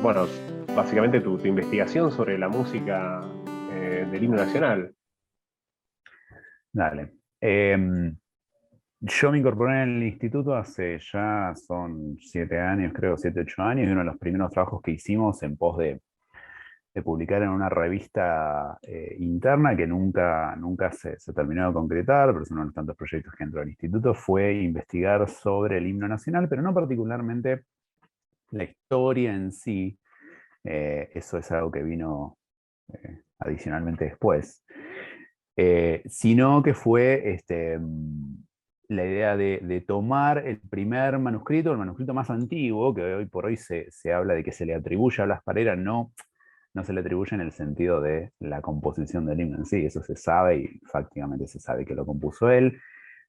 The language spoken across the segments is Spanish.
bueno, básicamente tu investigación sobre la música del himno nacional. Dale. Yo me incorporé en el instituto hace ya son 7 años, creo, 7, 8 años, y uno de los primeros trabajos que hicimos en pos de publicar en una revista interna que nunca se terminó de concretar, pero es uno de los tantos proyectos que entró al instituto, fue investigar sobre el himno nacional, pero no particularmente la historia en sí. Eso es algo que vino adicionalmente después. Sino que fue la idea de tomar el primer manuscrito, el manuscrito más antiguo, que hoy por hoy se habla de que se le atribuye a Blas Parera. No se le atribuye en el sentido de la composición del himno en sí, eso se sabe y fácticamente se sabe que lo compuso él,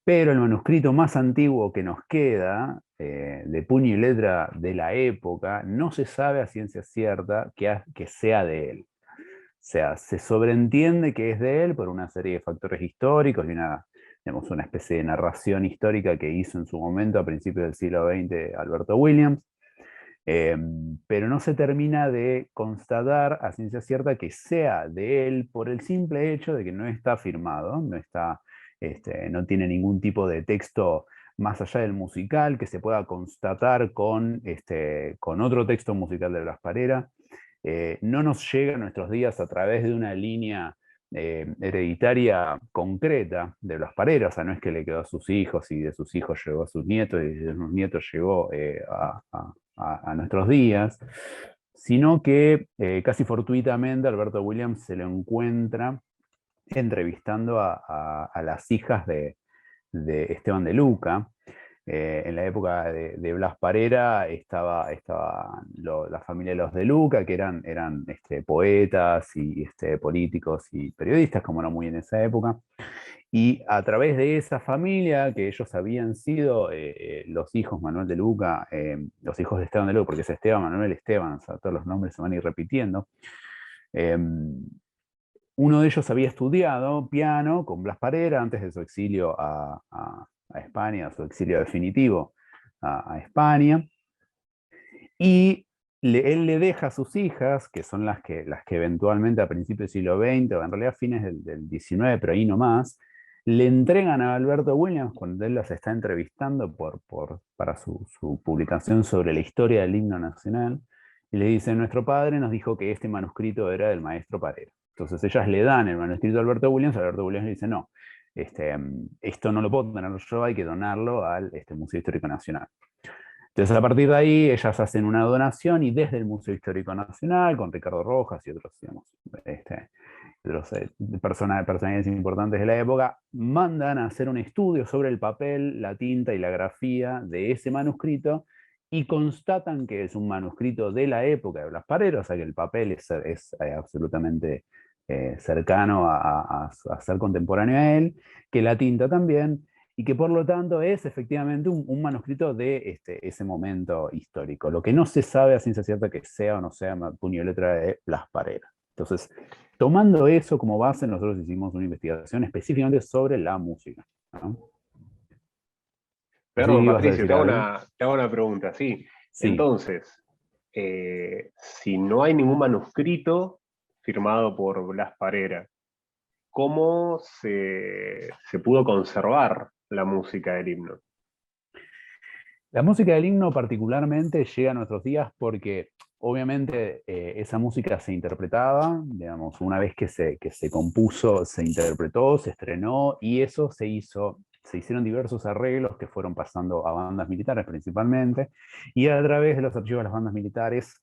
pero el manuscrito más antiguo que nos queda, de puño y letra de la época, no se sabe a ciencia cierta que sea de él. O sea, se sobreentiende que es de él por una serie de factores históricos y una especie de narración histórica que hizo en su momento, a principios del siglo XX, Alberto Williams. Eh, pero no se termina de constatar a ciencia cierta que sea de él por el simple hecho de que no está firmado, no tiene ningún tipo de texto más allá del musical que se pueda constatar con otro texto musical de Blas Parera. No nos llega a nuestros días a través de una línea hereditaria concreta de Blas Parera. O sea, no es que le quedó a sus hijos y de sus hijos llegó a sus nietos y de sus nietos llegó a nuestros días, sino que casi fortuitamente Alberto Williams se lo encuentra entrevistando a las hijas de Esteban de Luca. En la época de Blas Parera estaba la familia de los de Luca, que eran poetas y políticos y periodistas, como no muy en esa época. Y a través de esa familia, que ellos habían sido los hijos Manuel de Luca, los hijos de Esteban de Luca, porque es Esteban, Manuel, Esteban, o sea, todos los nombres se van a ir repitiendo. eh, Uno de ellos había estudiado piano con Blas Parera antes de su exilio a España, su exilio definitivo a España, y él le deja a sus hijas, que son las que eventualmente a principios del siglo XX, o en realidad a fines del XIX, pero ahí nomás, le entregan a Alberto Williams cuando él las está entrevistando para su publicación sobre la historia del himno nacional, y le dice: nuestro padre nos dijo que este manuscrito era del maestro Parera. Entonces ellas le dan el manuscrito a Alberto Williams le dice: no, esto no lo puedo tener yo, hay que donarlo al Museo Histórico Nacional. Entonces, a partir de ahí, ellas hacen una donación y desde el Museo Histórico Nacional, con Ricardo Rojas y otros, digamos, otros personalidades importantes de la época, mandan a hacer un estudio sobre el papel, la tinta y la grafía de ese manuscrito y constatan que es un manuscrito de la época de Blas Parera, o sea que el papel es absolutamente cercano a ser contemporáneo a él, que la tinta también, y que por lo tanto es efectivamente un manuscrito de ese momento histórico. Lo que no se sabe a ciencia cierta que sea o no sea puño y letra de Blas Parera. Entonces, tomando eso como base, nosotros hicimos una investigación específicamente sobre la música, ¿no? No sé si Perdón, ibas a Patricio, decir algo. te hago una pregunta, sí. Sí. Entonces, si no hay ningún manuscrito firmado por Blas Parera, ¿cómo se pudo conservar la música del himno? La música del himno particularmente llega a nuestros días porque obviamente esa música se interpretaba, digamos, una vez que se compuso, se interpretó, se estrenó y eso se hicieron diversos arreglos que fueron pasando a bandas militares principalmente, y a través de los archivos de las bandas militares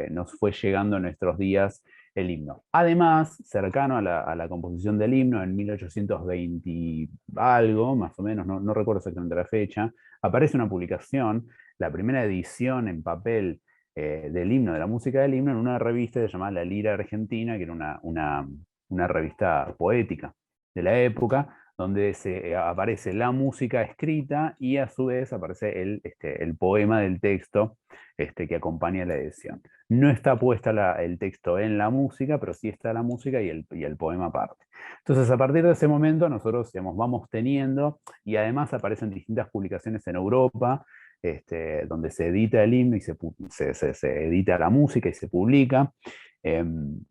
nos fue llegando a nuestros días el himno. Además, cercano a la composición del himno, en 1820 algo, más o menos, no recuerdo exactamente la fecha, aparece una publicación, la primera edición en papel del himno, de la música del himno, en una revista llamada La Lira Argentina, que era una revista poética de la época, donde aparece la música escrita y a su vez aparece el poema del texto que acompaña la edición. No está puesta el texto en la música, pero sí está la música y el poema aparte. Entonces, a partir de ese momento, nosotros, digamos, vamos teniendo, y además aparecen distintas publicaciones en Europa, donde se edita el himno y se edita la música y se publica.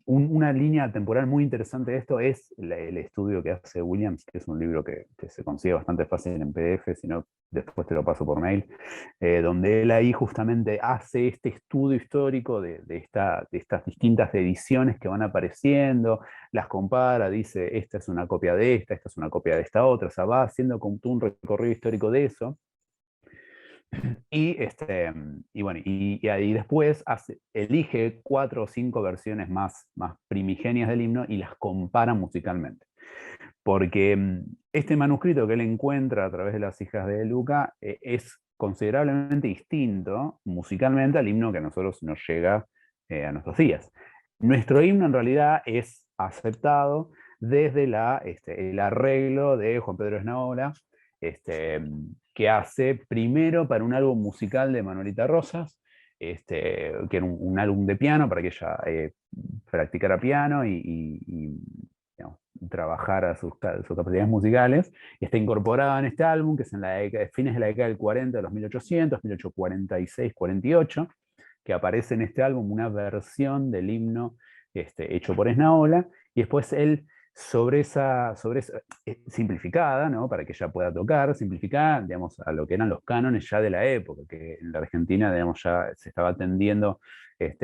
Una línea temporal muy interesante de esto es el estudio que hace Williams, que es un libro que se consigue bastante fácil en PDF, si no, después te lo paso por mail, donde él ahí justamente hace este estudio histórico de estas distintas ediciones que van apareciendo, las compara, dice, esta es una copia de esta es una copia de esta otra, o sea, va haciendo como un recorrido histórico de eso. Y bueno, y ahí después elige 4 o 5 versiones más primigenias del himno y las compara musicalmente. Porque este manuscrito que él encuentra a través de las hijas de Luca es considerablemente distinto musicalmente al himno que a nosotros nos llega a nuestros días. Nuestro himno en realidad es aceptado desde el arreglo de Juan Pedro Esnaola, que hace primero para un álbum musical de Manolita Rosas, que era un álbum de piano para que ella practicara piano y digamos, trabajara sus capacidades musicales, y está incorporada en este álbum, que es en fines de la década del 40, de los 1800, 1846, 48, que aparece en este álbum una versión del himno hecho por Esnaola, y después él simplificada, ¿no? Para que ella pueda tocar, simplificada, digamos, a lo que eran los cánones ya de la época, que en la Argentina, digamos, ya se estaba tendiendo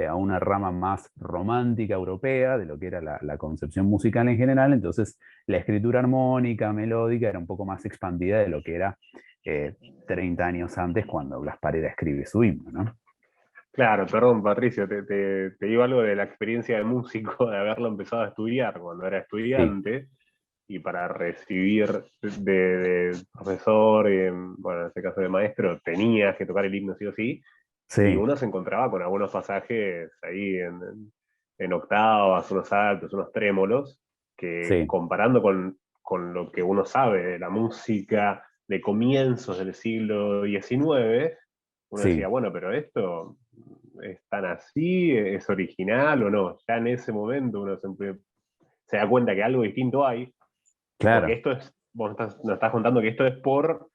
a una rama más romántica europea de lo que era la concepción musical en general, entonces la escritura armónica, melódica, era un poco más expandida de lo que era 30 años antes cuando Blas Parera escribe su himno, ¿no? Claro, perdón, Patricio, te digo algo de la experiencia de músico, de haberlo empezado a estudiar cuando era Sí, estudiante, y para recibir de profesor, bueno, en este caso de maestro, tenías que tocar el himno sí o sí, y sí, uno se encontraba con algunos pasajes ahí en octavas, unos altos, unos trémolos, que sí, comparando con lo que uno sabe de la música de comienzos del siglo XIX, uno decía, sí, bueno, pero esto es tan así, es original o no. Ya en ese momento uno se da cuenta que algo distinto hay, porque claro. esto es, vos nos estás contando que esto es por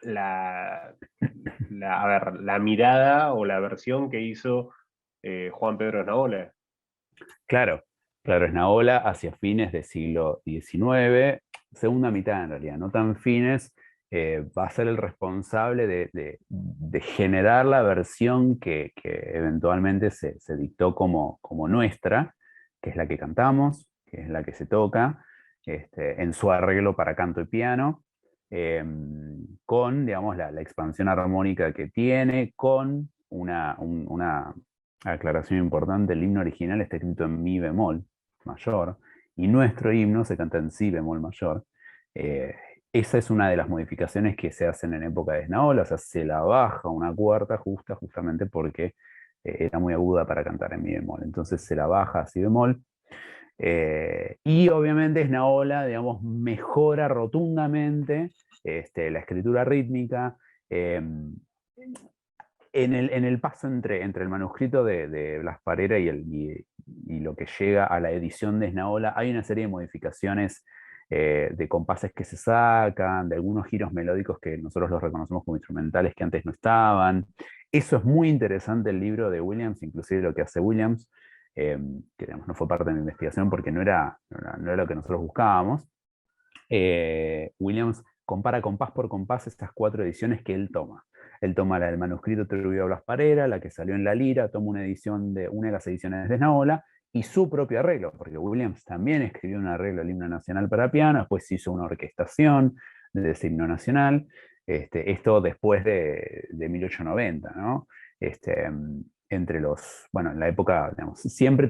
la, a ver, la mirada o la versión que hizo Juan Pedro Esnaola. Claro, claro, Esnaola hacia fines del siglo XIX, segunda mitad en realidad, no tan fines, va a ser el responsable de generar la versión que eventualmente se dictó como nuestra, que es la que cantamos, que es la que se toca, en su arreglo para canto y piano, con, digamos, la expansión armónica que tiene, con una aclaración importante: el himno original está escrito en mi bemol mayor y nuestro himno se canta en si bemol mayor. Eh, Esa es una de las modificaciones que se hacen en época de Esnaola, o sea, se la baja una cuarta justa justamente porque era muy aguda para cantar en mi bemol, entonces se la baja a si bemol. Y obviamente Esnaola, digamos, mejora rotundamente la escritura rítmica. eh, en el paso entre el manuscrito de Blas Parera y lo que llega a la edición de Esnaola, hay una serie de modificaciones de compases que se sacan, de algunos giros melódicos que nosotros los reconocemos como instrumentales que antes no estaban. Eso es muy interesante el libro de Williams, inclusive lo que hace Williams, eh, que digamos, no fue parte de mi investigación porque no era lo que nosotros buscábamos. Williams compara compás por compás estas 4 ediciones que él toma. Él toma la del manuscrito atribuido a Blas Parera, la que salió en La Lira, toma una edición de una de las ediciones de Esnaola y su propio arreglo, porque Williams también escribió un arreglo del himno nacional para piano, después hizo una orquestación de ese himno nacional, esto después de 1890, ¿no? Entre bueno, en la época, digamos, siempre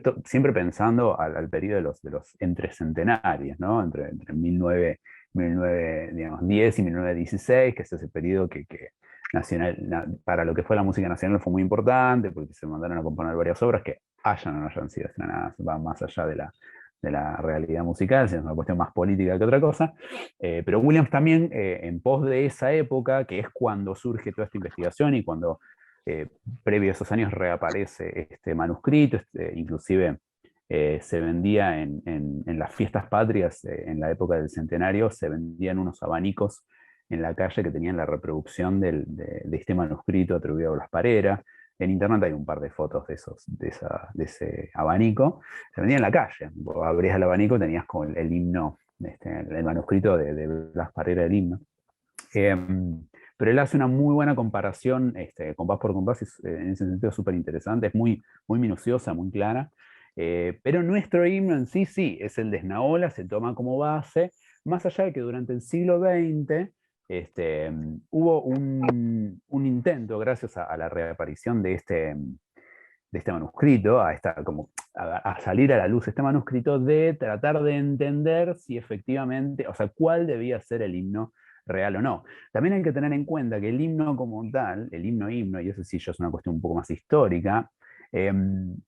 pensando al periodo de los entrecentenarios, ¿no? Entre 1910 y 1916, que es ese periodo que para lo que fue la música nacional fue muy importante, porque se mandaron a componer varias obras que hayan o no hayan sido estrenadas, van más allá de la realidad musical, es una cuestión más política que otra cosa. Pero Williams también, en pos de esa época, que es cuando surge toda esta investigación y cuando eh, previo a esos años reaparece este manuscrito, inclusive se vendía en las fiestas patrias, en la época del centenario, se vendían unos abanicos en la calle que tenían la reproducción de este manuscrito atribuido a Blas Parera. En internet hay un par de fotos de ese abanico. Se vendía en la calle. Vos abrías el abanico, tenías como el himno, el manuscrito de Blas Parera del himno. Pero él hace una muy buena comparación, compás por compás, en ese sentido súper interesante, es muy, muy minuciosa, muy clara. Pero nuestro himno en sí, sí, es el de Esnaola, se toma como base, más allá de que durante el siglo XX hubo un intento, gracias a la reaparición de este manuscrito, a salir a la luz este manuscrito, de tratar de entender si efectivamente, o sea, cuál debía ser el himno real o no. También hay que tener en cuenta que el himno como tal, el himno, y eso sí ya es una cuestión un poco más histórica, en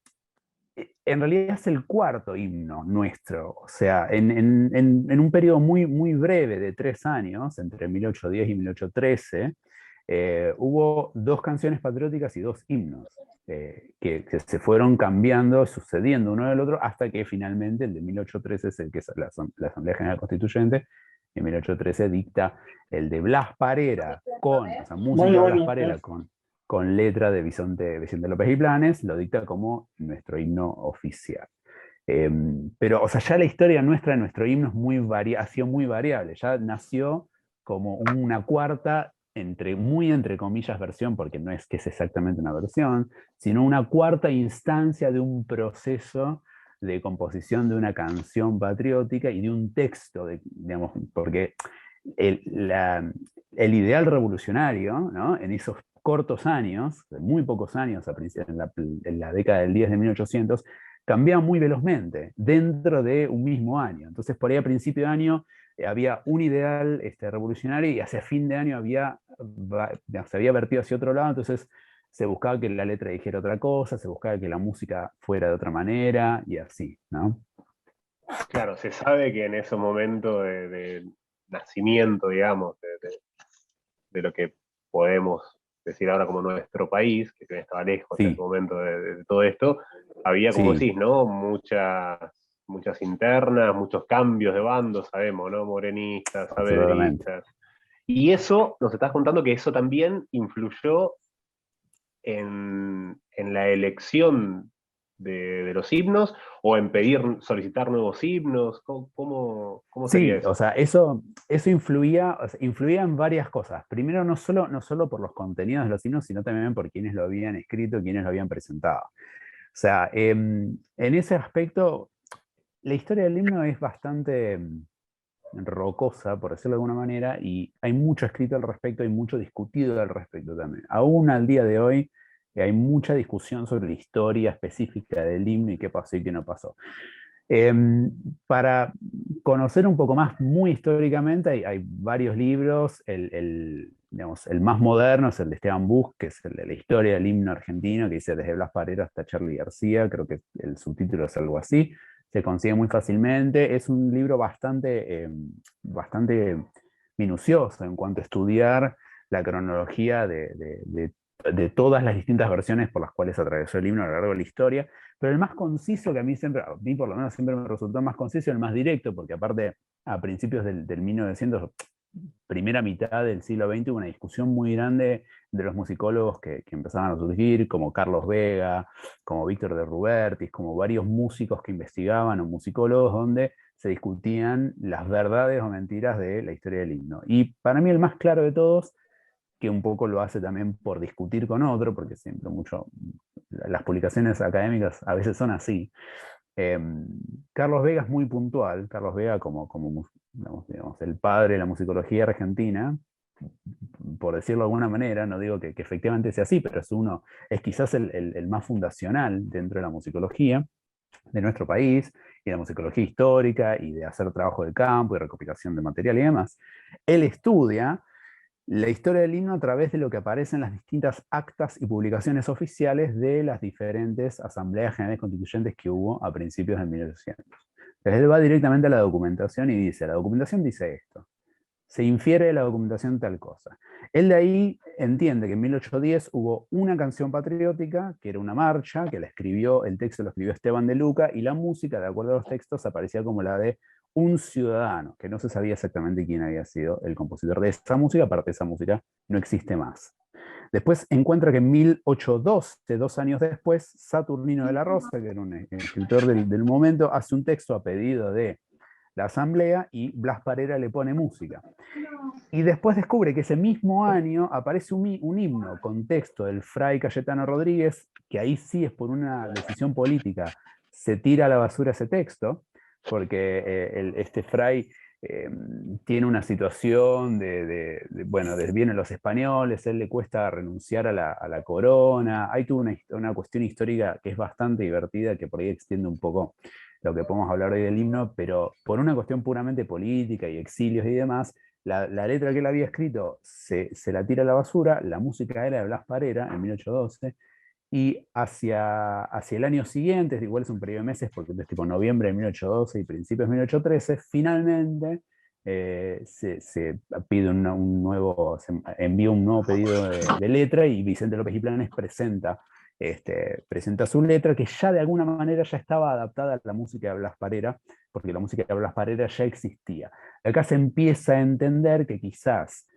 realidad es el cuarto himno nuestro, o sea, en un periodo muy, muy breve de 3 años, entre 1810 y 1813, hubo 2 canciones patrióticas y 2 himnos, que se fueron cambiando, sucediendo uno del otro, hasta que finalmente el de 1813 es el que es la Asamblea General Constituyente. En 1813 dicta el de Blas Parera, o sea, música de Blas Parera con letra de Vicente López y Planes, lo dicta como nuestro himno oficial. Pero, o sea, ya la historia nuestra de nuestro himno ha sido muy variable. Ya nació como una cuarta, muy entre comillas, versión, porque no es que es exactamente una versión, sino una cuarta instancia de un proceso de composición de una canción patriótica y de un texto, digamos, porque el ideal revolucionario, ¿no? En esos cortos años, muy pocos años, en la década del 10 de 1800, cambiaba muy velozmente dentro de un mismo año. Entonces, por ahí a principio de año había un ideal revolucionario y hacia fin de año se había vertido hacia otro lado, entonces se buscaba que la letra dijera otra cosa, se buscaba que la música fuera de otra manera y así, ¿no? Claro, se sabe que en ese momento de nacimiento, digamos, de lo que podemos decir ahora como nuestro país, que estaba lejos en ese Sí, momento de todo esto, había, como sí, decís, ¿no? Muchas internas, muchos cambios de bandos, sabemos, ¿no? Morenistas, absolutamente. sabedristas. Y eso, nos estás contando que eso también influyó en la elección de los himnos o en solicitar nuevos himnos. ¿Cómo sería Sí, o eso? sea, eso influía, o sea, influía en varias cosas. Primero, no solo por los contenidos de los himnos, sino también por quienes lo habían escrito, quienes lo habían presentado. O sea, en ese aspecto, la historia del himno es bastante rocosa, por decirlo de alguna manera, y hay mucho escrito al respecto, hay mucho discutido al respecto también. Aún al día de hoy hay mucha discusión sobre la historia específica del himno y qué pasó y qué no pasó. Eh, para conocer un poco más muy históricamente, hay varios libros. Digamos, el más moderno es el de Esteban Busch, que es el de la historia del himno argentino, que dice desde Blas Parera hasta Charly García. Creo que el subtítulo es algo así. Se consigue muy fácilmente. Es un libro bastante minucioso en cuanto a estudiar la cronología de todas las distintas versiones por las cuales atravesó el himno a lo largo de la historia. Pero el más conciso, que a mí por lo menos siempre me resultó más conciso, el más directo, porque aparte a principios del 1900, primera mitad del siglo XX, hubo una discusión muy grande de los musicólogos que empezaban a surgir, como Carlos Vega, como Víctor de Rubertis, como varios músicos que investigaban, o musicólogos, donde se discutían las verdades o mentiras de la historia del himno. Y para mí el más claro de todos, que un poco lo hace también por discutir con otro, porque siempre las publicaciones académicas a veces son así. Eh, Carlos Vega es muy puntual, Carlos Vega como digamos, el padre de la musicología argentina, por decirlo de alguna manera, no digo que efectivamente sea así, pero es quizás el más fundacional dentro de la musicología de nuestro país, y de la musicología histórica, y de hacer trabajo de campo y recopilación de material y demás. Él estudia la historia del himno a través de lo que aparece en las distintas actas y publicaciones oficiales de las diferentes asambleas generales constituyentes que hubo a principios de 1800. Entonces él va directamente a la documentación y dice, la documentación dice esto, se infiere de la documentación tal cosa. Él de ahí entiende que en 1810 hubo una canción patriótica, que era una marcha, que el texto lo escribió Esteban de Luca, y la música, de acuerdo a los textos, aparecía como la de un ciudadano, que no se sabía exactamente quién había sido el compositor de esa música, aparte esa música no existe más. Después encuentra que en 1812, 2 años después, Saturnino de la Rosa, que era un escritor del momento, hace un texto a pedido de la asamblea y Blas Parera le pone música. Y después descubre que ese mismo año aparece un himno con texto del fray Cayetano Rodríguez, que ahí sí es por una decisión política, se tira a la basura ese texto, porque este fray eh, tiene una situación bueno, vienen los españoles, él le cuesta renunciar a la corona, ahí tuvo una cuestión histórica que es bastante divertida, que por ahí extiende un poco lo que podemos hablar hoy del himno, pero por una cuestión puramente política y exilios y demás, la letra que él había escrito se la tira a la basura, la música era de Blas Parera en 1812, y hacia el año siguiente, igual es un periodo de meses, porque es tipo noviembre de 1812 y principios de 1813, finalmente se pide se envía un nuevo pedido de letra y Vicente López y Planes presenta su letra, que ya de alguna manera ya estaba adaptada a la música de Blas Parera, porque la música de Blas Parera ya existía. Acá se empieza a entender que quizás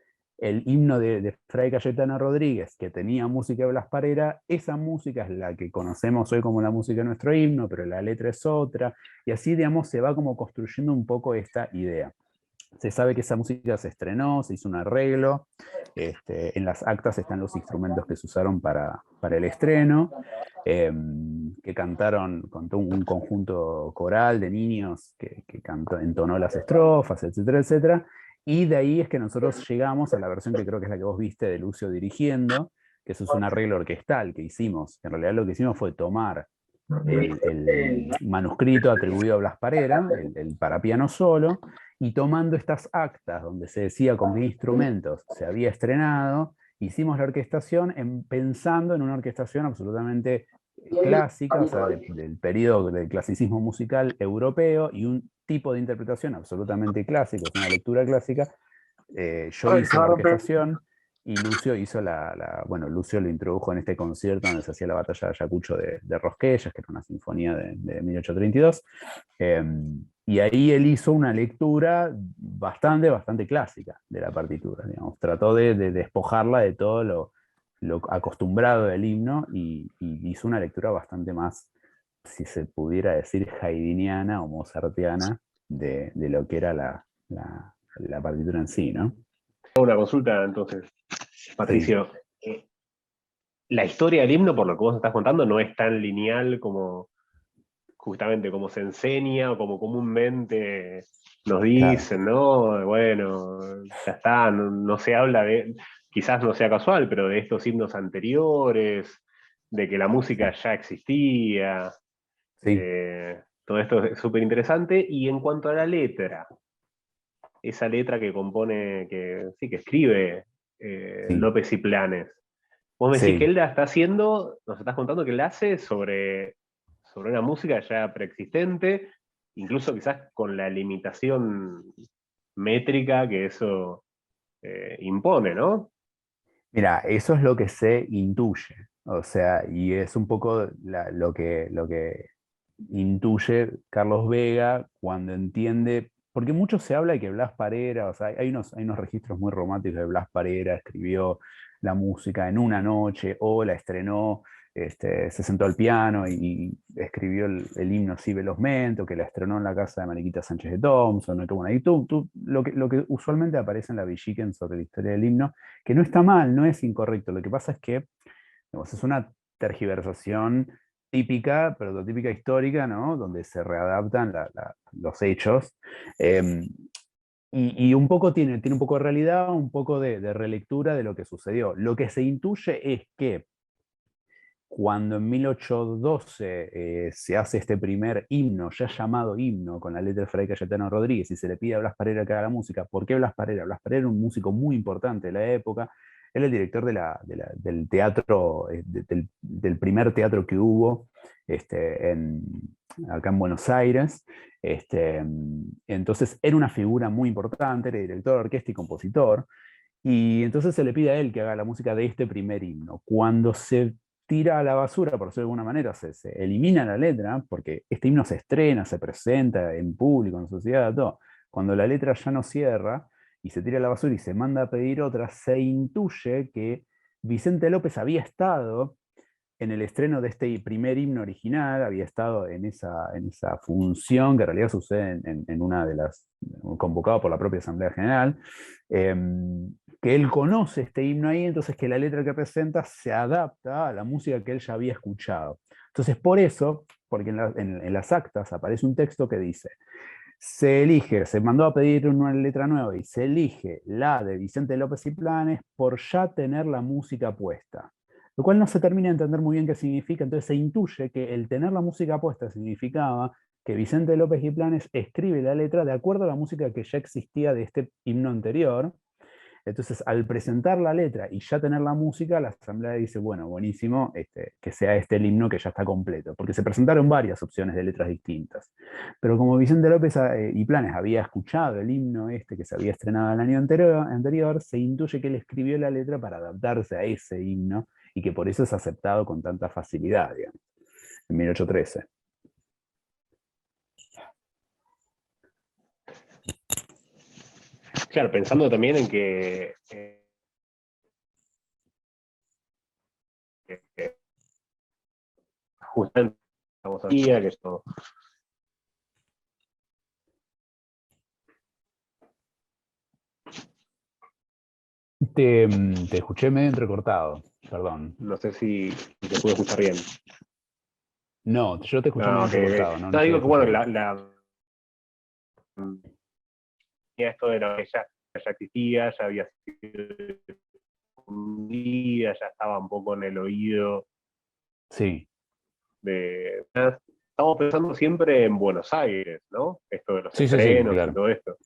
el himno de Fray Cayetano Rodríguez, que tenía música de Blas Parera, esa música es la que conocemos hoy como la música de nuestro himno, pero la letra es otra, y así, digamos, se va como construyendo un poco esta idea. Se sabe que esa música se estrenó, se hizo un arreglo, en las actas están los instrumentos que se usaron para el estreno, que contó un conjunto coral de niños que entonó las estrofas, etcétera, etcétera, y de ahí es que nosotros llegamos a la versión que creo que es la que vos viste de Lucio dirigiendo, que eso es un arreglo orquestal que hicimos. En realidad lo que hicimos fue tomar el manuscrito atribuido a Blas Parera, el para piano solo, y tomando estas actas donde se decía con qué instrumentos se había estrenado, hicimos la orquestación pensando en una orquestación absolutamente clásica, o sea, del periodo del clasicismo musical europeo, y un tipo de interpretación absolutamente clásico, es una lectura clásica. Yo hice la orquestación y Lucio hizo bueno, Lucio lo introdujo en este concierto donde se hacía la batalla de Ayacucho de Rosquellas, que era una sinfonía de 1832. Y ahí él hizo una lectura bastante clásica de la partitura, digamos. Trató de despojarla de todo lo acostumbrado del himno y hizo una lectura bastante más, si se pudiera decir, haydniana o mozartiana de lo que era la partitura en sí, ¿no? Una consulta entonces, Sí, Patricio. La historia del himno, por lo que vos estás contando, no es tan lineal como justamente como se enseña o como comúnmente nos claro. dicen, ¿no? Bueno, ya está, no se habla de, quizás no sea casual, pero de estos himnos anteriores, de que la música ya existía, Sí, todo esto es súper interesante. Y en cuanto a la letra, esa letra que compone, que sí, que escribe sí, López y Planes. Vos me decís que sí. él la está haciendo, nos estás contando que la hace sobre una música ya preexistente, incluso quizás con la limitación métrica que eso impone, ¿no? Mira, eso es lo que se intuye. O sea, y es un poco lo que intuye Carlos Vega cuando entiende, porque mucho se habla de que Blas Parera, o sea, hay unos registros muy románticos de Blas Parera, escribió la música en una noche o la estrenó, se sentó al piano y escribió el himno así velozmente, o que la estrenó en la casa de Mariquita Sánchez de Thompson, que bueno, y lo que usualmente aparece en la Villiquen sobre la historia del himno, que no está mal, no es incorrecto, lo que pasa es que digamos, es una tergiversación típica, prototípica histórica, ¿no? Donde se readaptan los hechos. Eh, y un poco tiene un poco de realidad, un poco de relectura de lo que sucedió. Lo que se intuye es que cuando en 1812 se hace este primer himno, ya llamado himno, con la letra de Fray Cayetano Rodríguez, y se le pide a Blas Parera que haga la música. ¿Por qué Blas Parera? Blas Parera era un músico muy importante de la época, era el director del teatro, del primer teatro que hubo acá en Buenos Aires. Entonces era una figura muy importante, era director de orquesta y compositor, y entonces se le pide a él que haga la música de este primer himno. Cuando se tira a la basura, por decirlo de alguna manera, se elimina la letra, porque este himno se estrena, se presenta en público, en sociedad, todo. Cuando la letra ya no cierra y se tira a la basura y se manda a pedir otra, se intuye que Vicente López había estado en el estreno de este primer himno original, había estado en esa función que en realidad sucede en una de las, convocado por la propia Asamblea General, eh, que él conoce este himno ahí, entonces que la letra que presenta se adapta a la música que él ya había escuchado. Entonces por eso, porque en las actas aparece un texto que dice, se elige, se mandó a pedir una letra nueva y se elige la de Vicente López y Planes por ya tener la música puesta. Lo cual no se termina de entender muy bien qué significa, entonces se intuye que el tener la música puesta significaba que Vicente López y Planes escribe la letra de acuerdo a la música que ya existía de este himno anterior. Entonces, al presentar la letra y ya tener la música, la asamblea dice, bueno, buenísimo, que sea este el himno que ya está completo, porque se presentaron varias opciones de letras distintas. Pero como Vicente López y Planes había escuchado el himno que se había estrenado el año anterior, se intuye que él escribió la letra para adaptarse a ese himno y que por eso es aceptado con tanta facilidad, digamos, en 1813. Claro, pensando también en que justamente estamos aquí, que esto. Te escuché medio entrecortado, perdón. No sé si te puedo escuchar bien. No, yo te escuché medio No, entrecortado, no, no no digo te que bueno, escuché bien. esto de lo que ya existía, ya había sido difundida, ya estaba un poco en el oído Sí, de. Estamos pensando siempre en Buenos Aires, ¿no? Esto de los sí, sí, sí, estrenos y claro. todo esto.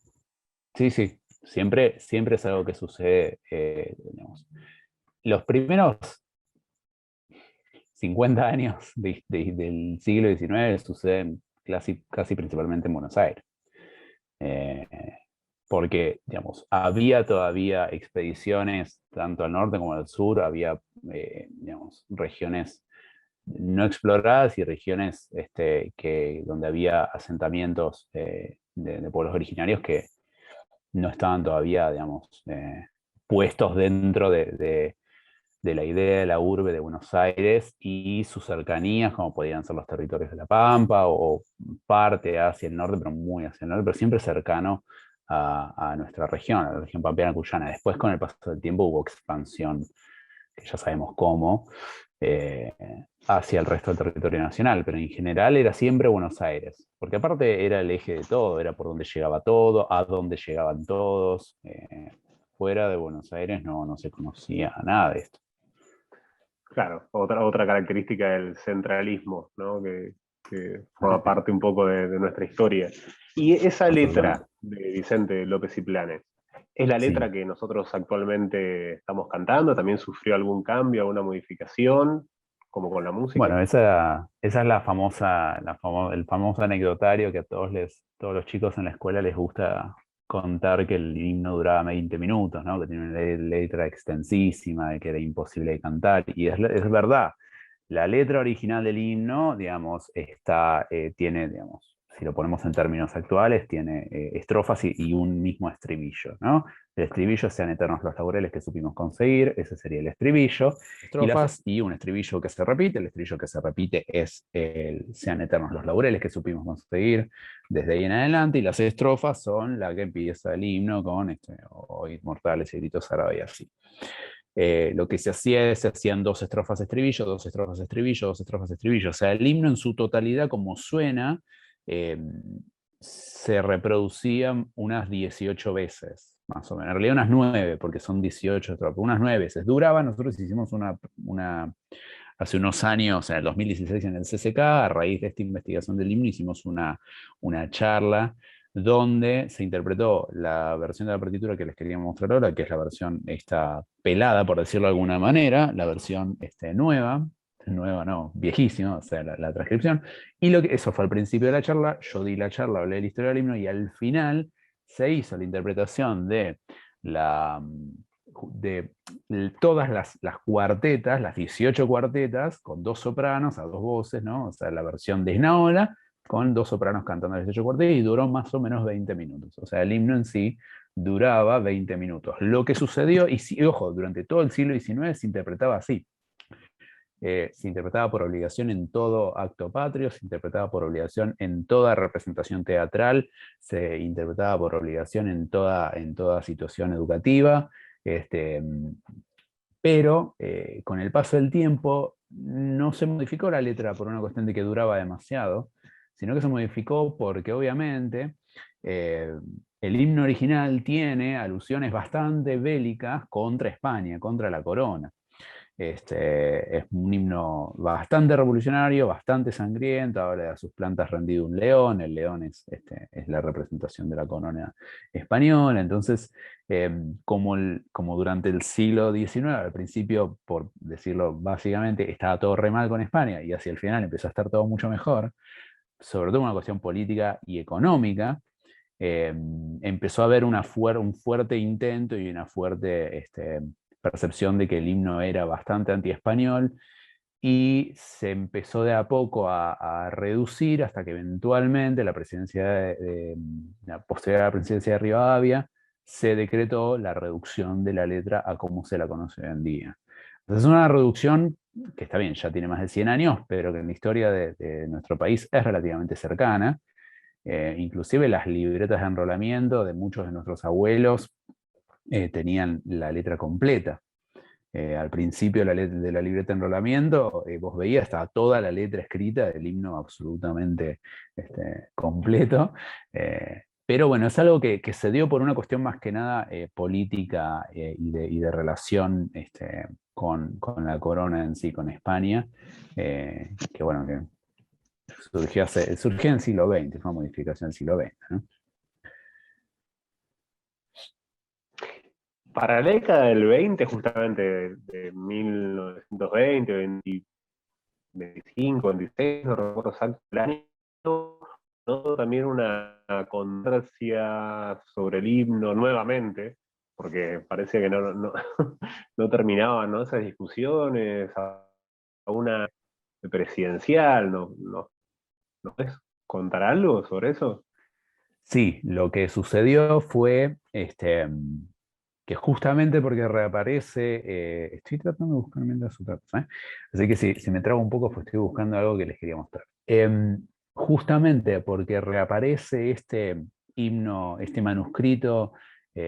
Sí, sí, siempre, siempre es algo que sucede, digamos. Los primeros 50 años del siglo XIX suceden casi principalmente en Buenos Aires. Eh, porque, digamos, había todavía expediciones tanto al norte como al sur, había, digamos, regiones no exploradas y regiones donde había asentamientos de pueblos originarios que no estaban todavía, digamos, puestos dentro de la idea de la urbe de Buenos Aires y sus cercanías, como podían ser los territorios de La Pampa o parte hacia el norte, pero muy hacia el norte, pero siempre cercano a nuestra región, a la región pampeana cuyana. Después, con el paso del tiempo, hubo expansión, que ya sabemos cómo, eh, hacia el resto del territorio nacional, pero en general era siempre Buenos Aires, porque aparte era el eje de todo, era por donde llegaba todo, a dónde llegaban todos. Fuera de Buenos Aires no se conocía nada de esto. Claro, otra característica del centralismo, ¿no? Que forma parte un poco de nuestra historia. Y esa Absolutamente. letra de Vicente López y Planes, ¿es la letra Sí. que nosotros actualmente estamos cantando? ¿También sufrió algún cambio, alguna modificación, como con la música? Bueno, esa es el famoso anecdotario que a todos los chicos en la escuela les gusta contar, que el himno duraba 20 minutos, ¿no? Que tiene una letra extensísima, de que era imposible de cantar. Y es verdad, la letra original del himno, digamos, tiene, digamos, si lo ponemos en términos actuales, tiene estrofas y un mismo estribillo, ¿no? El estribillo: sean eternos los laureles que supimos conseguir, ese sería el estribillo. Estrofas y un estribillo que se repite. El estribillo que se repite es el sean eternos los laureles que supimos conseguir desde ahí en adelante, y las estrofas son la que empieza el himno con hoy mortales y gritos árabes y así. Lo que se hacía es, se hacían dos estrofas estribillo, dos estrofas estribillo, dos estrofas estribillo. O sea, el himno en su totalidad, como suena, eh, se reproducía unas 18 veces, más o menos. En realidad unas 9, porque son 18 estrofas, unas 9 veces. Duraba, nosotros hicimos hace unos años, en el 2016 en el CCK, a raíz de esta investigación del himno, hicimos una charla donde se interpretó la versión de la partitura que les quería mostrar ahora, que es la versión esta pelada, por decirlo de alguna manera, la versión nueva no, viejísima, o sea, la transcripción, y eso fue al principio de la charla. Yo di la charla, hablé de la historia del himno, y al final se hizo la interpretación de la todas las cuartetas, las 18 cuartetas, con 2 sopranos a 2 voces, ¿no? O sea, la versión de Esnaola, con 2 sopranos cantando las 18 cuartetas, y duró más o menos 20 minutos. O sea, el himno en sí duraba 20 minutos. Lo que sucedió, y ojo, durante todo el siglo XIX se interpretaba así. Se interpretaba por obligación en todo acto patrio, se interpretaba por obligación en toda representación teatral, se interpretaba por obligación en toda situación educativa, este, pero con el paso del tiempo no se modificó la letra por una cuestión de que duraba demasiado, sino que se modificó porque obviamente eh, el himno original tiene alusiones bastante bélicas contra España, contra la corona. Es un himno bastante revolucionario, bastante sangriento, habla de a sus plantas rendido un león, el león es la representación de la corona española. Entonces, como durante el siglo XIX, al principio, por decirlo básicamente, estaba todo re mal con España, y hacia el final empezó a estar todo mucho mejor, sobre todo una cuestión política y económica, empezó a haber un fuerte intento y una fuerte percepción de que el himno era bastante anti-español, y se empezó de a poco a reducir hasta que eventualmente la presidencia la posterior a la presidencia de Rivadavia se decretó la reducción de la letra a como se la conoce hoy en día. Entonces es una reducción que está bien, ya tiene más de 100 años, pero que en la historia de nuestro país es relativamente cercana. Inclusive las libretas de enrolamiento de muchos de nuestros abuelos tenían la letra completa. Al principio de la libreta de enrolamiento, vos veías, estaba toda la letra escrita del himno absolutamente completo. Pero bueno, es algo que se dio por una cuestión más que nada política y de relación con la corona en sí, con España, que bueno, que surgió en el siglo XX, fue una modificación del siglo XX, ¿no? Para la década del 20, justamente de 1920, 25, 26, no recuerdo exacto el año, ¿no? También una controversia sobre el himno nuevamente, porque parece que no terminaban, ¿no? Esas discusiones, a una presidencial, ¿no puedes contar algo sobre eso? Sí, lo que sucedió fue que justamente porque reaparece, estoy tratando de buscar mientras su datos, ¿eh? Así que si me trago un poco, pues estoy buscando algo que les quería mostrar. Justamente porque reaparece este himno, este manuscrito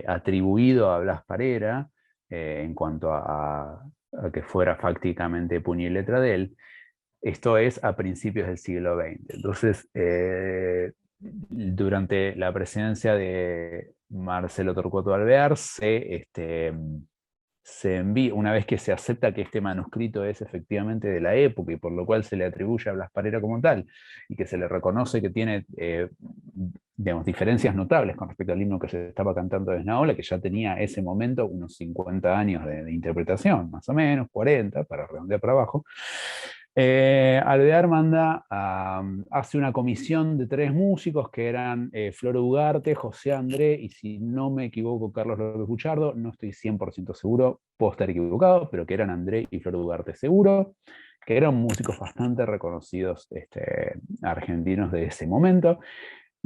atribuido a Blas Parera, en cuanto a que fuera fácticamente puño y letra de él. Esto es a principios del siglo XX. Entonces, durante la presidencia de Marcelo Torcuato Alvear, se envía, una vez que se acepta que este manuscrito es efectivamente de la época y por lo cual se le atribuye a Blas Parera como tal, y que se le reconoce que tiene digamos, diferencias notables con respecto al himno que se estaba cantando de Esnaola, que ya tenía ese momento unos 50 años de interpretación, más o menos, 40, para redondear para abajo. Alvear hace una comisión de 3 músicos que eran Floro Ugarte, José André y, si no me equivoco, Carlos López Buchardo. No estoy 100% seguro, puedo estar equivocado, pero que eran André y Floro Ugarte seguro, que eran músicos bastante reconocidos argentinos de ese momento.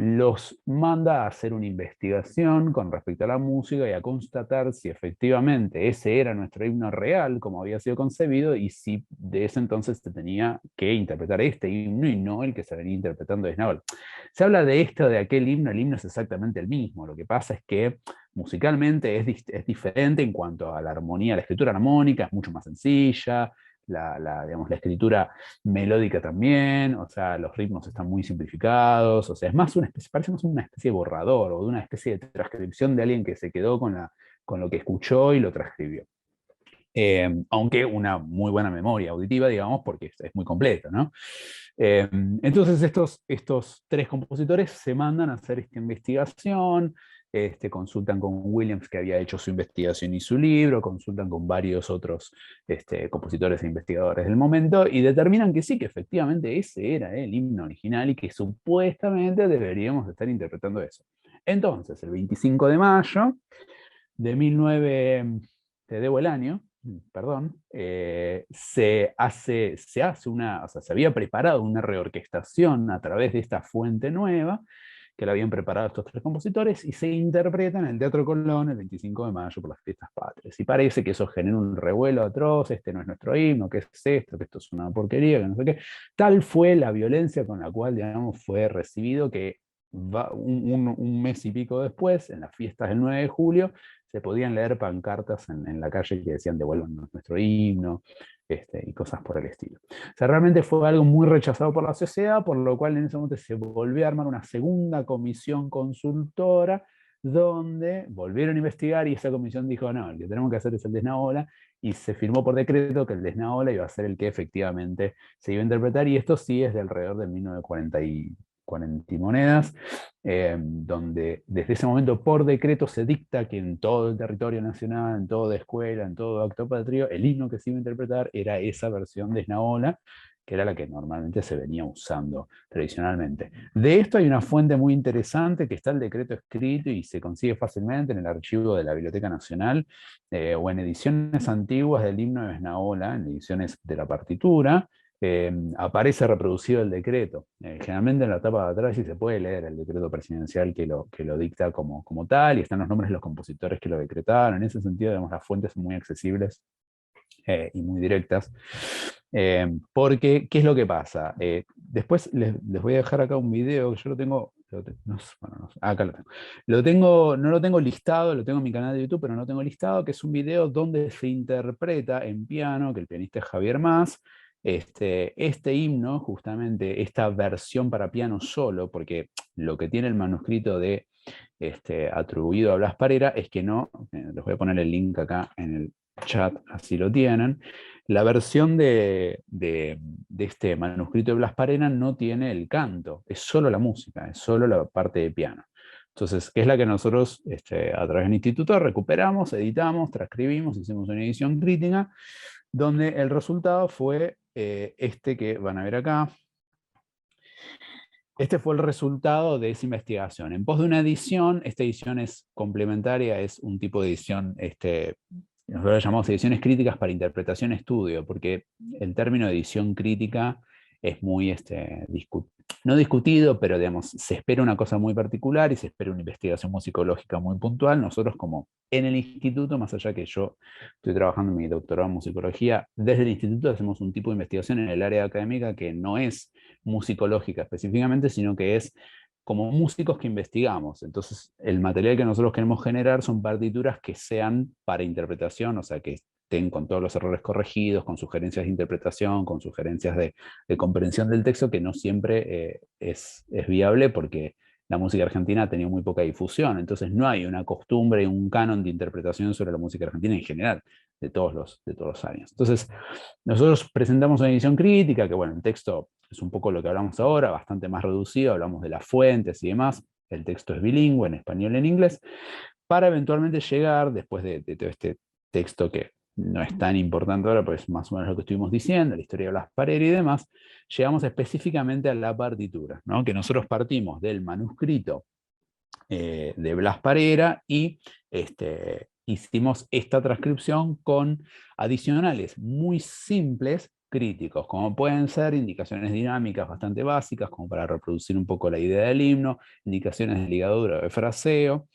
Los manda a hacer una investigación con respecto a la música y a constatar si efectivamente ese era nuestro himno real, como había sido concebido, y si de ese entonces se tenía que interpretar este himno y no el que se venía interpretando de Snaol. Se habla de esto, de aquel himno, el himno es exactamente el mismo. Lo que pasa es que musicalmente es diferente en cuanto a la armonía, la escritura armónica es mucho más sencilla, digamos, la escritura melódica también, o sea, los ritmos están muy simplificados, o sea, es más una especie, parece más una especie de borrador o de una especie de transcripción de alguien que se quedó con lo que escuchó y lo transcribió. Aunque una muy buena memoria auditiva, digamos, porque es muy completo, ¿no? Entonces estos 3 compositores se mandan a hacer esta investigación, consultan con Williams, que había hecho su investigación y su libro, consultan con varios otros compositores e investigadores del momento, y determinan que sí, que efectivamente ese era el himno original y que supuestamente deberíamos estar interpretando eso. Entonces, el 25 de mayo de 19 te debo el año, perdón, se hace una, o sea, se había preparado una reorquestación a través de esta fuente nueva que la habían preparado estos tres compositores y se interpreta en el Teatro Colón el 25 de mayo por las fiestas patrias. Y parece que eso genera un revuelo atroz, este no es nuestro himno, ¿qué es esto? Que esto es una porquería, que no sé qué. Tal fue la violencia con la cual, digamos, fue recibido que un mes y pico después, en las fiestas del 9 de julio, se podían leer pancartas en la calle que decían devuelvan nuestro himno, y cosas por el estilo. O sea, realmente fue algo muy rechazado por la sociedad, por lo cual en ese momento se volvió a armar una segunda comisión consultora donde volvieron a investigar y esa comisión dijo, no, el que tenemos que hacer es el de Esnaola, y se firmó por decreto que el de Esnaola iba a ser el que efectivamente se iba a interpretar, y esto sí es de alrededor de 1940 y monedas, donde desde ese momento por decreto se dicta que en todo el territorio nacional, en toda escuela, en todo acto patrio, el himno que se iba a interpretar era esa versión de Esnaola, que era la que normalmente se venía usando tradicionalmente. De esto hay una fuente muy interesante, que está el decreto escrito y se consigue fácilmente en el archivo de la Biblioteca Nacional, o en ediciones antiguas del himno de Esnaola, en ediciones de la partitura, aparece reproducido el decreto. Generalmente en la tapa de atrás sí se puede leer el decreto presidencial que lo dicta como tal, y están los nombres de los compositores que lo decretaron. En ese sentido, digamos, las fuentes son muy accesibles y muy directas. Porque, ¿qué es lo que pasa? Después les voy a dejar acá un video, que yo lo tengo, acá lo tengo. No lo tengo listado, lo tengo en mi canal de YouTube, pero no lo tengo listado, que es un video donde se interpreta en piano, que el pianista es Javier Mas, este himno, justamente esta versión para piano solo, porque lo que tiene el manuscrito de atribuido a Blas Parera es que no, les voy a poner el link acá en el chat, así lo tienen. La versión de este manuscrito de Blas Parera no tiene el canto, es solo la música, es solo la parte de piano. Entonces, que es la que nosotros a través del instituto recuperamos, editamos, transcribimos, hicimos una edición crítica, donde el resultado fue este que van a ver acá. Este fue el resultado de esa investigación. En pos de una edición, esta edición es complementaria, es un tipo de edición, nosotros la llamamos ediciones críticas para interpretación estudio, porque el término edición crítica es muy, no discutido, pero digamos, se espera una cosa muy particular y se espera una investigación musicológica muy puntual. Nosotros como en el instituto, más allá que yo estoy trabajando en mi doctorado en musicología, desde el instituto hacemos un tipo de investigación en el área académica que no es musicológica específicamente, sino que es como músicos que investigamos. Entonces, el material que nosotros queremos generar son partituras que sean para interpretación, o sea, que estén con todos los errores corregidos, con sugerencias de interpretación, con sugerencias de comprensión del texto, que no siempre es viable porque la música argentina ha tenido muy poca difusión, entonces no hay una costumbre y un canon de interpretación sobre la música argentina en general, de todos los años. Entonces, nosotros presentamos una edición crítica, que bueno, el texto es un poco lo que hablamos ahora, bastante más reducido, hablamos de las fuentes y demás, el texto es bilingüe, en español y en inglés, para eventualmente llegar, después de todo este texto que no es tan importante ahora, pues más o menos lo que estuvimos diciendo, la historia de Blas Parera y demás, llegamos específicamente a la partitura, ¿no? Que nosotros partimos del manuscrito de Blas Parera y hicimos esta transcripción con adicionales muy simples críticos, como pueden ser indicaciones dinámicas bastante básicas, como para reproducir un poco la idea del himno, indicaciones de ligadura o de fraseo.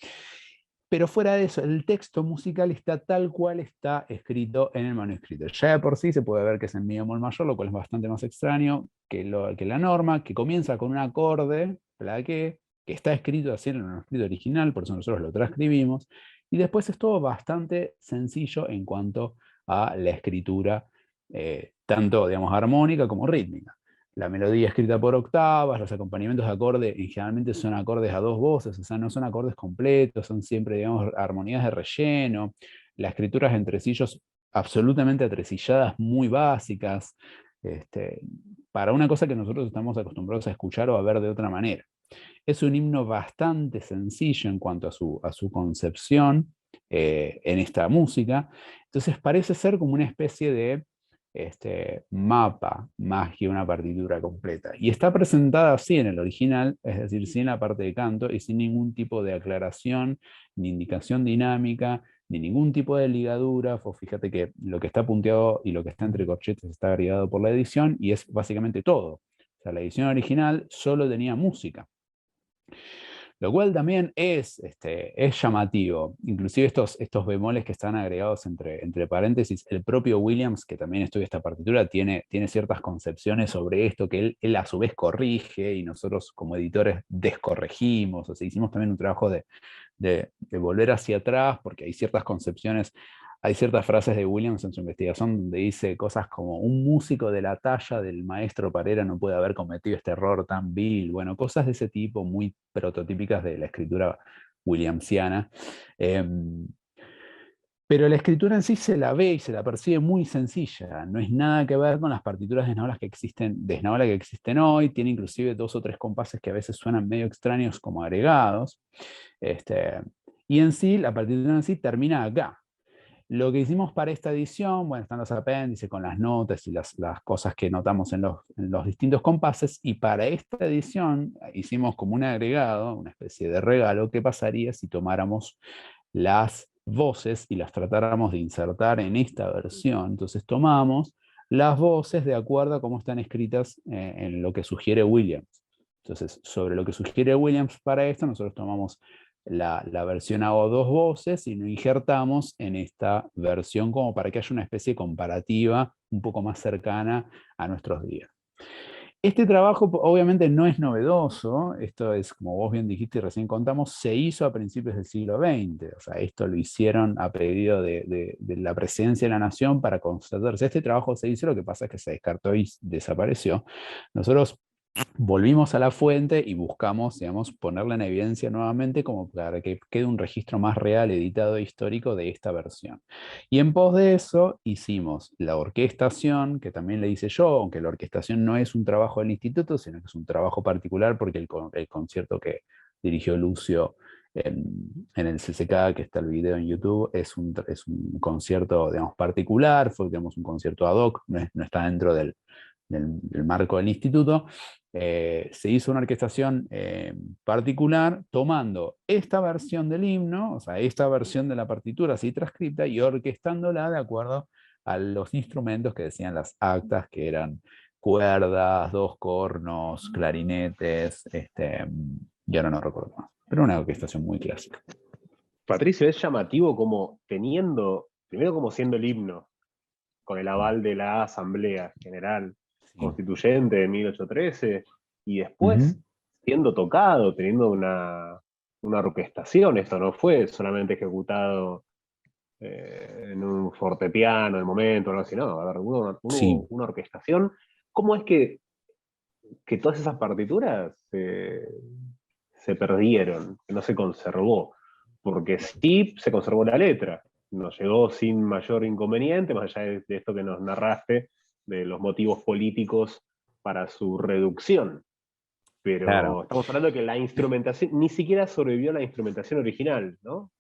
Pero fuera de eso, el texto musical está tal cual está escrito en el manuscrito. Ya de por sí se puede ver que es en mi bemol mayor, lo cual es bastante más extraño que la norma, que comienza con un acorde, plaqué, que está escrito así en el manuscrito original, por eso nosotros lo transcribimos, y después es todo bastante sencillo en cuanto a la escritura, tanto digamos, armónica como rítmica. La melodía escrita por octavas, los acompañamientos de acorde generalmente son acordes a dos voces, o sea, no son acordes completos, son siempre, digamos, armonías de relleno, las escrituras en tresillos absolutamente atresilladas, muy básicas, para una cosa que nosotros estamos acostumbrados a escuchar o a ver de otra manera. Es un himno bastante sencillo en cuanto a su concepción en esta música, entonces parece ser como una especie de mapa más que una partitura completa. Y está presentada así en el original, es decir, sin la parte de canto y sin ningún tipo de aclaración, ni indicación dinámica, ni ningún tipo de ligadura. Vos fíjate que lo que está punteado y lo que está entre corchetes está agregado por la edición y es básicamente todo. O sea, la edición original solo tenía música. Lo cual también es llamativo. Inclusive estos bemoles que están agregados entre paréntesis, el propio Williams, que también estudia esta partitura, tiene ciertas concepciones sobre esto que él a su vez corrige y nosotros como editores descorregimos. O sea, hicimos también un trabajo de volver hacia atrás porque hay ciertas concepciones. Hay ciertas frases de Williams en su investigación donde dice cosas como un músico de la talla del maestro Parera no puede haber cometido este error tan vil. Bueno, cosas de ese tipo muy prototípicas de la escritura williamsiana. Eh, pero la escritura en sí se la ve y se la percibe muy sencilla. No es nada que ver con las partituras de Esnaola que existen hoy. Tiene inclusive 2 o 3 compases que a veces suenan medio extraños como agregados. Este, y en sí, la partitura en sí termina acá. Lo que hicimos para esta edición, bueno, están los apéndices con las notas y las cosas que notamos en los distintos compases, y para esta edición hicimos como un agregado, una especie de regalo. ¿Qué pasaría si tomáramos las voces y las tratáramos de insertar en esta versión? Entonces tomamos las voces de acuerdo a cómo están escritas en lo que sugiere Williams. Entonces, sobre lo que sugiere Williams para esto, nosotros tomamos la versión a 2 voces y lo injertamos en esta versión como para que haya una especie de comparativa un poco más cercana a nuestros días. Este trabajo obviamente no es novedoso, esto es, como vos bien dijiste y recién contamos, se hizo a principios del siglo XX, o sea, esto lo hicieron a pedido de la Presidencia de la Nación para constatarse. Este trabajo se hizo, lo que pasa es que se descartó y desapareció. Nosotros volvimos a la fuente y buscamos, digamos, ponerla en evidencia nuevamente como para que quede un registro más real, editado e histórico de esta versión. Y en pos de eso hicimos la orquestación, que también le hice yo, aunque la orquestación no es un trabajo del instituto, sino que es un trabajo particular porque el concierto que dirigió Lucio en el CCK, que está el video en YouTube, es un concierto, digamos, particular. Fue, digamos, un concierto ad hoc, no está dentro del marco del instituto. Se hizo una orquestación particular tomando esta versión del himno, o sea, esta versión de la partitura así transcripta, y orquestándola de acuerdo a los instrumentos que decían las actas, que eran cuerdas, 2 cornos, clarinetes, y ahora no recuerdo más, pero una orquestación muy clásica. Patricio, es llamativo como teniendo, primero como siendo el himno, con el aval de la Asamblea General Sí. Constituyente de 1813, y Ujú. después siendo tocado, teniendo una orquestación. Esto no fue solamente ejecutado en un fortepiano de momento, o algo así, no, a ver, hubo Sí. una orquestación. ¿Cómo es que todas esas partituras se perdieron, que no se conservó? Porque sí se conservó la letra, nos llegó sin mayor inconveniente, más allá de esto que nos narraste, de los motivos políticos para su reducción. Pero Claro. estamos hablando de que la instrumentación, ni siquiera sobrevivió la instrumentación original, ¿no?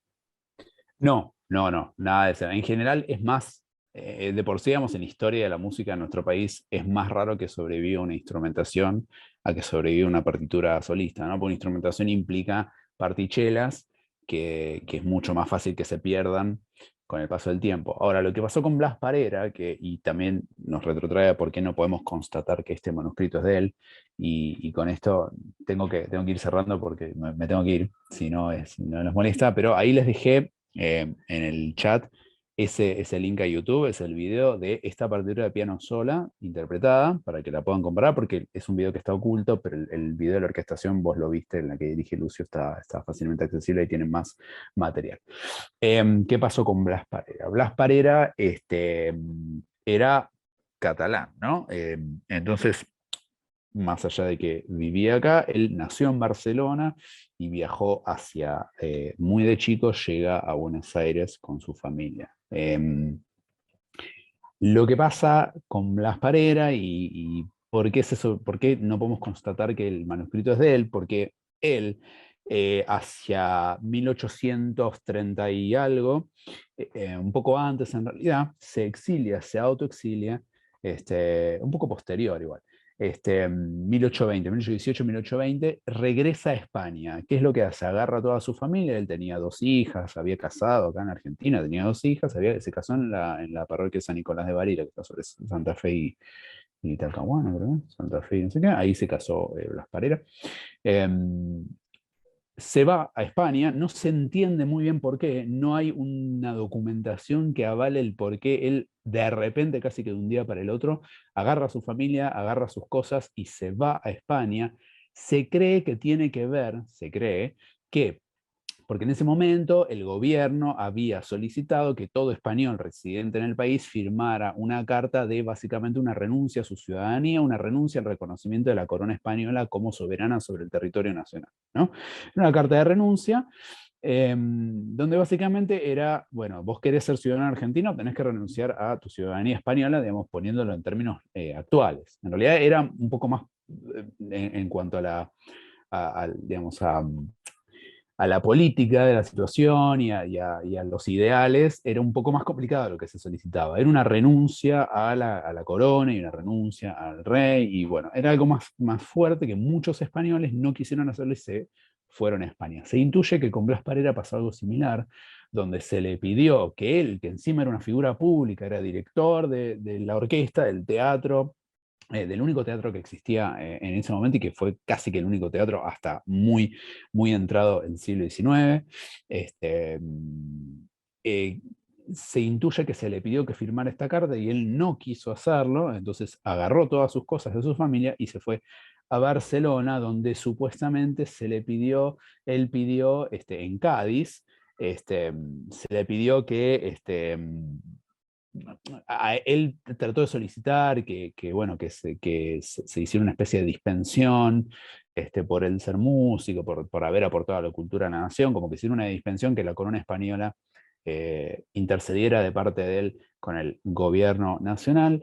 No, no, no, nada de eso. En general es más, de por sí, digamos, en la historia de la música en nuestro país es más raro que sobreviva una instrumentación a que sobreviva una partitura solista, ¿no? Porque una instrumentación implica partichelas que es mucho más fácil que se pierdan con el paso del tiempo. Ahora, lo que pasó con Blas Parera, y también nos retrotrae a por qué no podemos constatar que este manuscrito es de él, y con esto tengo que ir cerrando porque me tengo que ir, si no, no les molesta, pero ahí les dejé en el chat ese link a YouTube, es el video de esta partitura de piano sola, interpretada, para que la puedan comparar, porque es un video que está oculto, pero el video de la orquestación vos lo viste, en la que dirige Lucio, está fácilmente accesible y tiene más material. ¿Qué pasó con Blas Parera? Blas Parera era catalán, ¿no? Entonces, más allá de que vivía acá, él nació en Barcelona y viajó muy de chico, llega a Buenos Aires con su familia. Lo que pasa con Blas Parera y por qué es eso, por qué no podemos constatar que el manuscrito es de él, porque él, hacia 1830 y algo, un poco antes en realidad, se exilia, se autoexilia, un poco posterior igual, 1820, 1818, 1820, regresa a España. ¿Qué es lo que hace? Agarra a toda su familia, él tenía 2 hijas, había casado acá en Argentina, tenía 2 hijas, se casó en la parroquia de San Nicolás de Bari, que está sobre Santa Fe y Talcahuano, creo, Santa Fe, no sé qué, ahí se casó Blas Parera. Se va a España, no se entiende muy bien por qué, no hay una documentación que avale el por qué él de repente, casi que de un día para el otro, agarra a su familia, agarra sus cosas y se va a España. Se cree que tiene que ver, se cree que porque en ese momento el gobierno había solicitado que todo español residente en el país firmara una carta de básicamente una renuncia a su ciudadanía, una renuncia al reconocimiento de la corona española como soberana sobre el territorio nacional, ¿no? Una carta de renuncia donde básicamente era, bueno, vos querés ser ciudadano argentino, tenés que renunciar a tu ciudadanía española, digamos, poniéndolo en términos actuales. En realidad era un poco más en cuanto a la, digamos, a la política de la situación y a los ideales, era un poco más complicado lo que se solicitaba. Era una renuncia a la corona y una renuncia al rey, y bueno, era algo más fuerte que muchos españoles no quisieron hacerlo y se fueron a España. Se intuye que con Blas Parera pasó algo similar, donde se le pidió que él, que encima era una figura pública, era director de la orquesta, del teatro, del único teatro que existía en ese momento y que fue casi que el único teatro hasta muy entrado el siglo XIX. Este, eh, Se intuye que se le pidió que firmara esta carta y él no quiso hacerlo, entonces agarró todas sus cosas de su familia y se fue a Barcelona, donde supuestamente él pidió en Cádiz, se le pidió que él trató de solicitar bueno, que se hiciera una especie de dispensión por él ser músico, por haber aportado a la cultura a la nación, como que hiciera una dispensión que la corona española intercediera de parte de él con el gobierno nacional,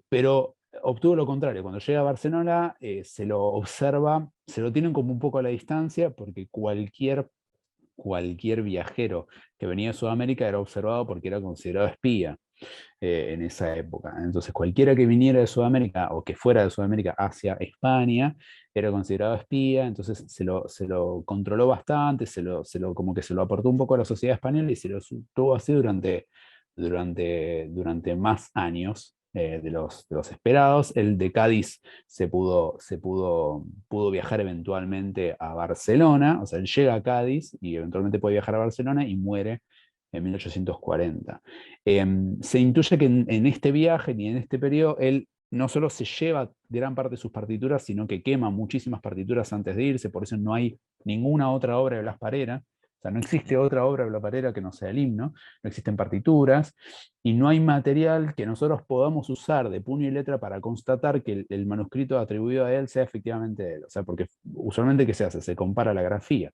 pero obtuvo lo contrario. Cuando llega a Barcelona se lo observa, se lo tienen como un poco a la distancia, porque cualquier viajero que venía de Sudamérica era observado porque era considerado espía en esa época. Entonces, cualquiera que viniera de Sudamérica o que fuera de Sudamérica hacia España era considerado espía, entonces se lo controló bastante, como que se lo aportó un poco a la sociedad española y se lo tuvo así durante más años. De los esperados. El de Cádiz pudo viajar eventualmente a Barcelona, o sea, él llega a Cádiz y eventualmente puede viajar a Barcelona y muere en 1840. Se intuye que en este viaje y en este periodo él no solo se lleva gran parte de sus partituras, sino que quema muchísimas partituras antes de irse, por eso no hay ninguna otra obra de Blas Parera, o sea, no existe otra obra de Blas Parera que no sea el himno, no existen partituras, y no hay material que nosotros podamos usar de puño y letra para constatar que el manuscrito atribuido a él sea efectivamente de él, o sea, porque usualmente ¿qué se hace? Se compara la grafía.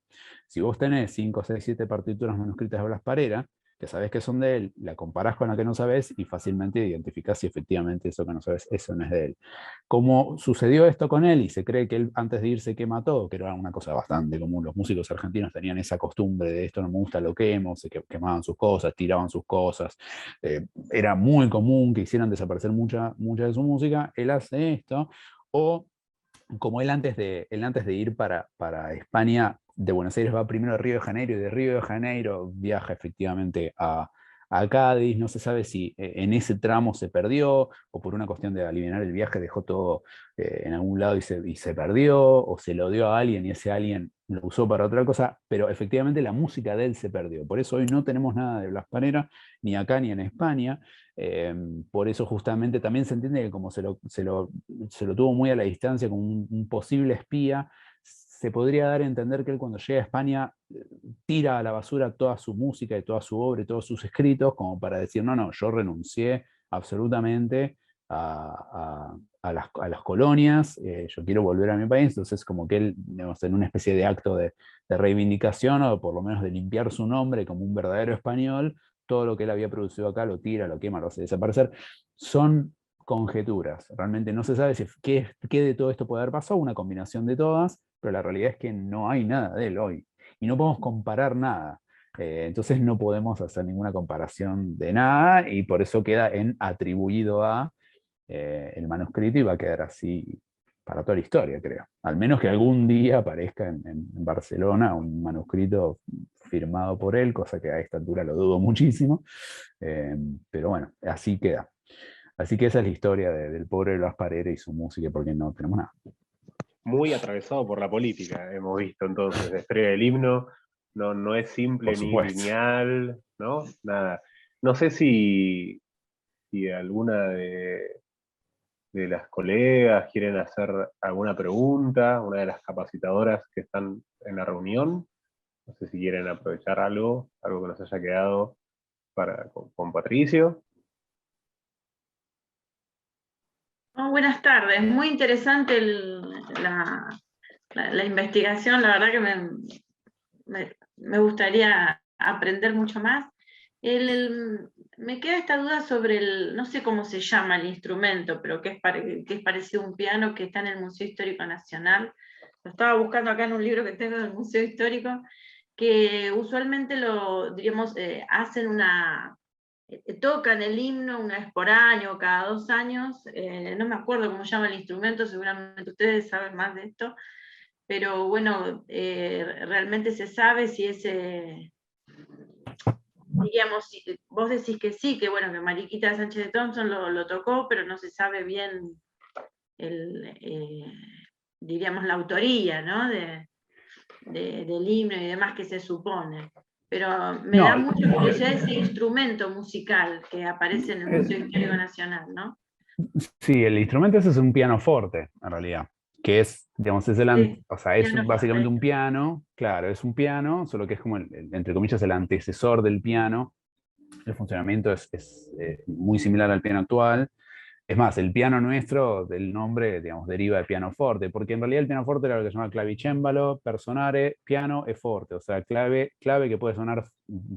Si vos tenés 5, 6, 7 partituras manuscritas de Blas Parera, que sabes que son de él, la comparás con la que no sabes y fácilmente identificás si efectivamente eso que no sabes, eso no es de él. Como sucedió esto con él y se cree que él antes de irse quema todo, que era una cosa bastante común, los músicos argentinos tenían esa costumbre de esto no me gusta, lo quemo, quemaban sus cosas, tiraban sus cosas, era muy común que hicieran desaparecer mucha de su música, él hace esto, o como él antes de ir para España, de Buenos Aires va primero a Río de Janeiro y de Río de Janeiro viaja efectivamente a Cádiz. No se sabe si en ese tramo se perdió o por una cuestión de aliviar el viaje dejó todo en algún lado y se perdió, o se lo dio a alguien y ese alguien lo usó para otra cosa, pero efectivamente la música de él se perdió. Por eso hoy no tenemos nada de Blas Parera, ni acá ni en España. Por eso justamente también se entiende que como se lo tuvo muy a la distancia como un posible espía, se podría dar a entender que él cuando llega a España tira a la basura toda su música y toda su obra y todos sus escritos como para decir, no, yo renuncié absolutamente a las colonias, yo quiero volver a mi país. Entonces como que él, digamos, en una especie de acto de reivindicación o por lo menos de limpiar su nombre como un verdadero español, todo lo que él había producido acá lo tira, lo quema, lo hace desaparecer. Son conjeturas, realmente no se sabe qué de todo esto puede haber pasado, una combinación de todas, pero la realidad es que no hay nada de él hoy y no podemos comparar nada. Entonces no podemos hacer ninguna comparación de nada y por eso queda en atribuido a, el manuscrito y va a quedar así para toda la historia, creo. Al menos que algún día aparezca en Barcelona un manuscrito firmado por él, cosa que a esta altura lo dudo muchísimo. Pero bueno, así queda. Así que esa es la historia del pobre Blas Parera y su música, porque no tenemos nada. Muy atravesado por la política, hemos visto entonces, la historia del himno no es simple Por ni supuesto. lineal, ¿no? Nada. No sé si alguna de las colegas quieren hacer alguna pregunta, una de las capacitadoras que están en la reunión. No sé si quieren aprovechar algo que nos haya quedado con Patricio. Oh, buenas tardes, muy interesante la investigación, la verdad que me gustaría aprender mucho más. Me queda esta duda sobre no sé cómo se llama el instrumento, pero que es parecido a un piano que está en el Museo Histórico Nacional. Lo estaba buscando acá en un libro que tengo del Museo Histórico, que usualmente diríamos, hacen tocan el himno una vez por año, cada 2 años, no me acuerdo cómo se llama el instrumento, seguramente ustedes saben más de esto, pero bueno, realmente se sabe si ese, digamos, vos decís que sí, que bueno, que Mariquita Sánchez de Thompson lo tocó, pero no se sabe bien diríamos, la autoría, ¿no? Del himno y demás que se supone. Pero me da No, mucha curiosidad ese instrumento musical que aparece en el eh, Museo Histórico Nacional, ¿no? sí, el instrumento ese es un pianoforte, en realidad, que es, digamos, Sí, o sea, es básicamente pianoforte. un piano, claro, es un piano, solo que es como, entre comillas, el antecesor del piano. El funcionamiento es muy similar al piano actual. Es más, el piano nuestro, del nombre, digamos, deriva de pianoforte, porque en realidad el pianoforte era lo que se llama clavicembalo, per sonare, piano e forte, o sea, clave que puede sonar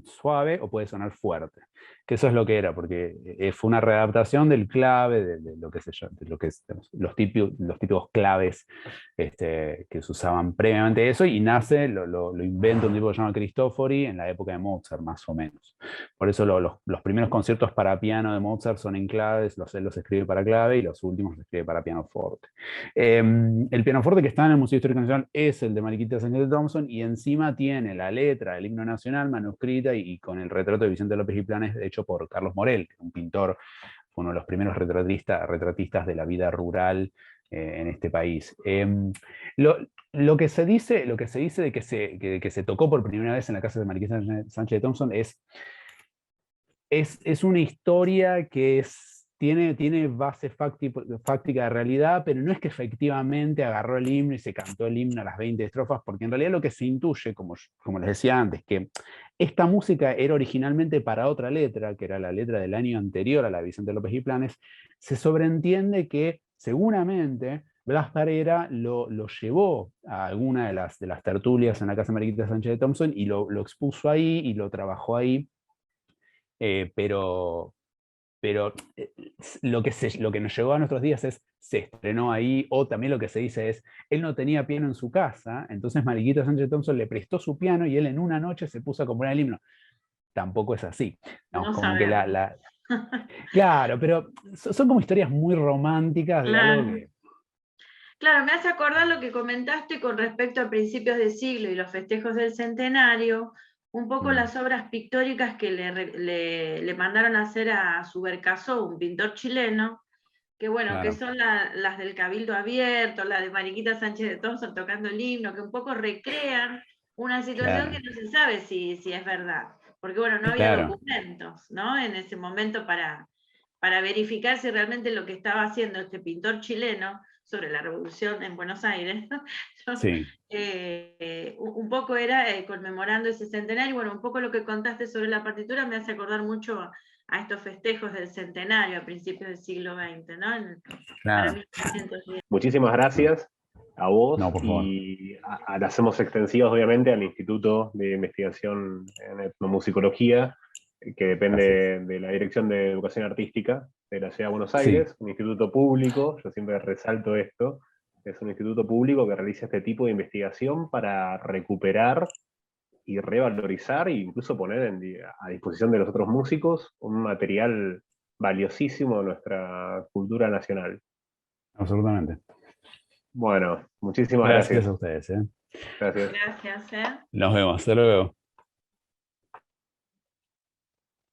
suave o puede sonar fuerte. Que eso es lo que era, porque fue una readaptación del clave, de lo que se llama, de lo que es, digamos, los típicos claves que se usaban previamente eso, y nace, lo inventa un tipo que se llama Cristofori en la época de Mozart, más o menos. Por eso los primeros conciertos para piano de Mozart son en claves, él los escribe para clave y los últimos los escribe para pianoforte. El pianoforte que está en el Museo Histórico Nacional es el de Mariquita Sánchez de Thompson y encima tiene la letra del himno nacional manuscrita y con el retrato de Vicente López y Planes hecho por Carlos Morel, un pintor, fue uno de los primeros retratistas de la vida rural en este país. Lo, lo que se dice de que se tocó por primera vez en la casa de Mariquita Sánchez de Thompson es una historia que tiene base fáctica de realidad, pero no es que efectivamente agarró el himno y se cantó el himno a las 20 estrofas, porque en realidad lo que se intuye, como les decía antes, que esta música era originalmente para otra letra, que era la letra del año anterior a la de Vicente López y Planes, se sobreentiende que seguramente Blas Parera lo llevó a alguna de las tertulias en la casa de Mariquita Sánchez de Thompson y lo expuso ahí y lo trabajó ahí. Pero lo que nos llegó a nuestros días se estrenó ahí, o también lo que se dice es, él no tenía piano en su casa, entonces Mariquita Sánchez Thompson le prestó su piano y él en una noche se puso a componer el himno. Tampoco es así. Vamos, No como que sabemos. Claro, pero son como historias muy románticas de algo Claro. que... Claro, me hace acordar lo que comentaste con respecto a principios de siglo y los festejos del centenario, un poco Mm, las obras pictóricas que le mandaron a hacer a Subercaseaux, un pintor chileno, que bueno, que claro, son las del Cabildo Abierto, la de Mariquita Sánchez de Thompson tocando el himno, que un poco recrean una situación que claro, no se sabe si es verdad, porque bueno, no había claro, documentos, ¿no? En ese momento para verificar si realmente lo que estaba haciendo este pintor chileno sobre la revolución en Buenos Aires, sí. un poco era conmemorando ese centenario. Bueno, un poco lo que contaste sobre la partitura me hace acordar mucho a estos festejos del centenario a principios del siglo XX, ¿no? Para Claro. 1910. Muchísimas gracias a vos No, por favor. y la hacemos extensivas obviamente al Instituto de Investigación en Etnomusicología, que Gracias. depende de la Dirección de Educación Artística de la Ciudad de Buenos Sí, Aires, un instituto público, yo siempre resalto esto, es un instituto público que realiza este tipo de investigación para recuperar y revalorizar e incluso poner a disposición de los otros músicos un material valiosísimo de nuestra cultura nacional. Absolutamente. Bueno, muchísimas Gracias gracias. a ustedes. Gracias. Gracias. Nos vemos. Hasta luego.